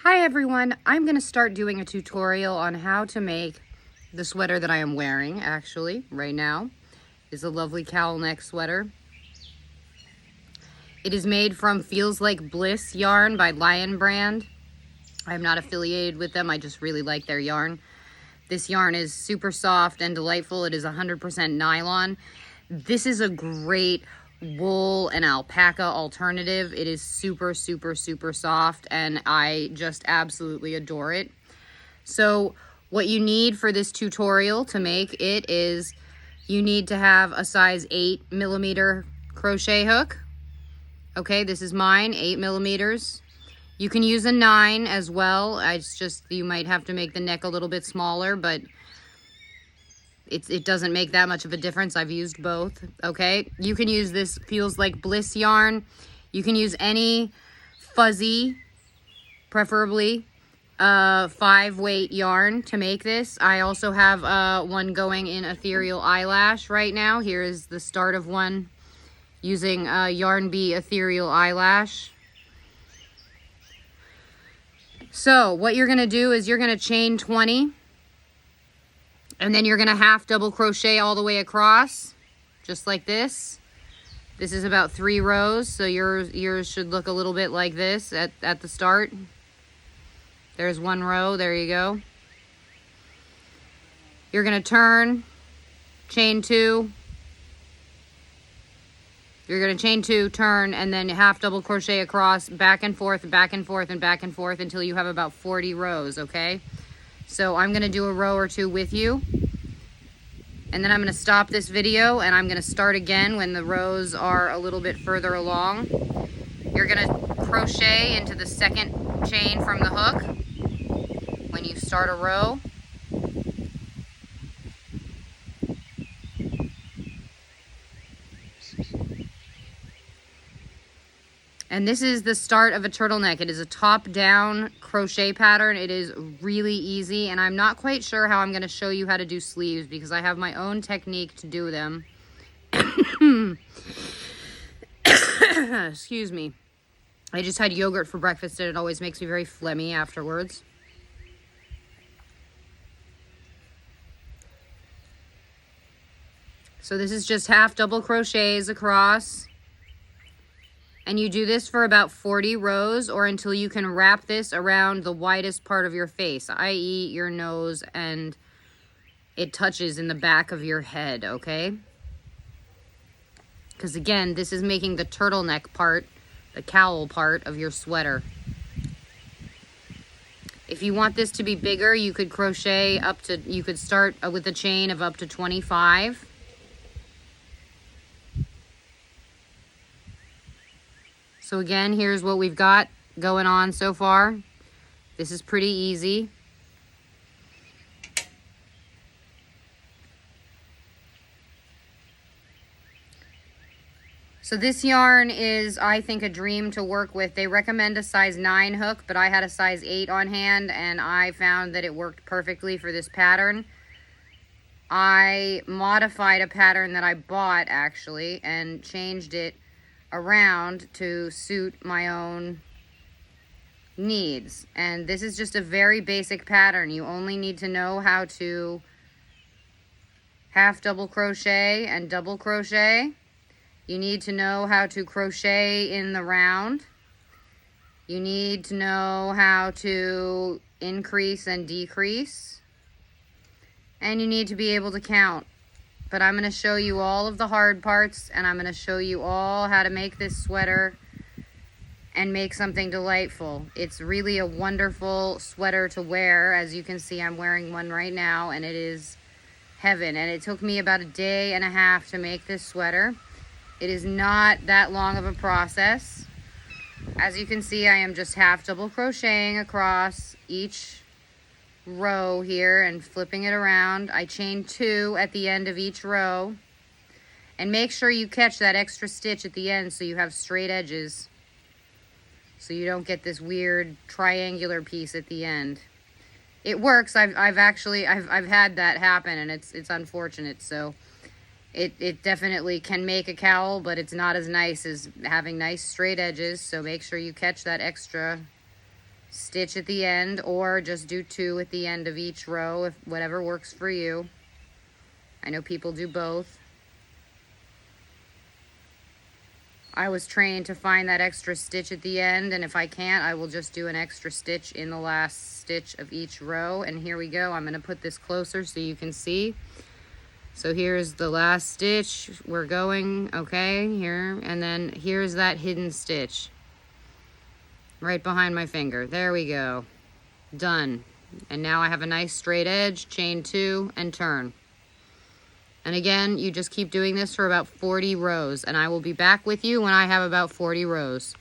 Hi everyone, I'm going to start doing a tutorial on how to make the sweater that I am wearing actually right now. Is a lovely cowl neck sweater. It is made from Feels Like Bliss yarn by Lion Brand. I'm not affiliated with them, I just really like their yarn. This yarn is super soft and delightful. It is 100% nylon. This is a great wool and alpaca alternative. It is super soft and I just absolutely adore it. So what you need for this tutorial to make it is you need to have a size 8mm crochet hook. Okay, this is mine, 8mm. You can use a 9 as well. It's just you might have to make the neck a little bit smaller, but it doesn't make that much of a difference. I've used both. Okay, you can use this Feels Like Bliss yarn. You can use any fuzzy, preferably 5-weight yarn to make this. I also have one going in Ethereal Eyelash right now. Here is the start of one using Yarn Bee Ethereal Eyelash. So what you're going to do is you're going to chain 20. And then you're going to half double crochet all the way across, just like this. This is about 3 rows, so yours should look a little bit like this at the start. There's 1 row, there you go. You're going to turn, chain 2. You're going to chain 2, turn, and then half double crochet across, back and forth, and back and forth, and back and forth until you have about 40 rows, okay? So I'm going to do a row or 2 with you, and then I'm going to stop this video and I'm going to start again when the rows are a little bit further along. You're going to crochet into the second chain from the hook when you start a row. And this is the start of a turtleneck. It is a top-down crochet pattern. It is really easy, and I'm not quite sure how I'm going to show you how to do sleeves because I have my own technique to do them. Excuse me. I just had yogurt for breakfast, and it always makes me very phlegmy afterwards. So this is just half double crochets across. And you do this for about 40 rows or until you can wrap this around the widest part of your face, i.e. your nose, and it touches in the back of your head, okay? Because again, this is making the turtleneck part, the cowl part of your sweater. If you want this to be bigger, you could crochet up to, you could start with a chain of up to 25. So again, here's what we've got going on so far. This is pretty easy. So this yarn is, I think, a dream to work with. They recommend a size 9 hook, but I had a size 8 on hand, and I found that it worked perfectly for this pattern. I modified a pattern that I bought, actually, and changed it around to suit my own needs. And this is just a very basic pattern. You only need to know how to half double crochet and double crochet. You need to know how to crochet in the round. You need to know how to increase and decrease. And you need to be able to count. But I'm going to show you all of the hard parts, and I'm going to show you all how to make this sweater and make something delightful. It's really a wonderful sweater to wear. As you can see, I'm wearing one right now, and it is heaven. And it took me about 1.5 days to make this sweater. It is not that long of a process. As you can see, I am just half double crocheting across each row here and flipping it around. I chain 2 at the end of each row, and make sure you catch that extra stitch at the end so you have straight edges, so you don't get this weird triangular piece at the end. It works. I've had that happen, and it's unfortunate. So it definitely can make a cowl, but it's not as nice as having nice straight edges. So make sure you catch that extra stitch at the end, or just do 2 at the end of each row, if whatever works for you. I know people do both. I was trained to find that extra stitch at the end, and if I can't, I will just do an extra stitch in the last stitch of each row. And here we go. I'm going to put this closer so you can see. So here's the last stitch. We're going, okay, here, and then here's that hidden stitch right behind my finger. There we go. Done. And now I have a nice straight edge, chain 2, and turn. And again, you just keep doing this for about 40 rows, and I will be back with you when I have about 40 rows.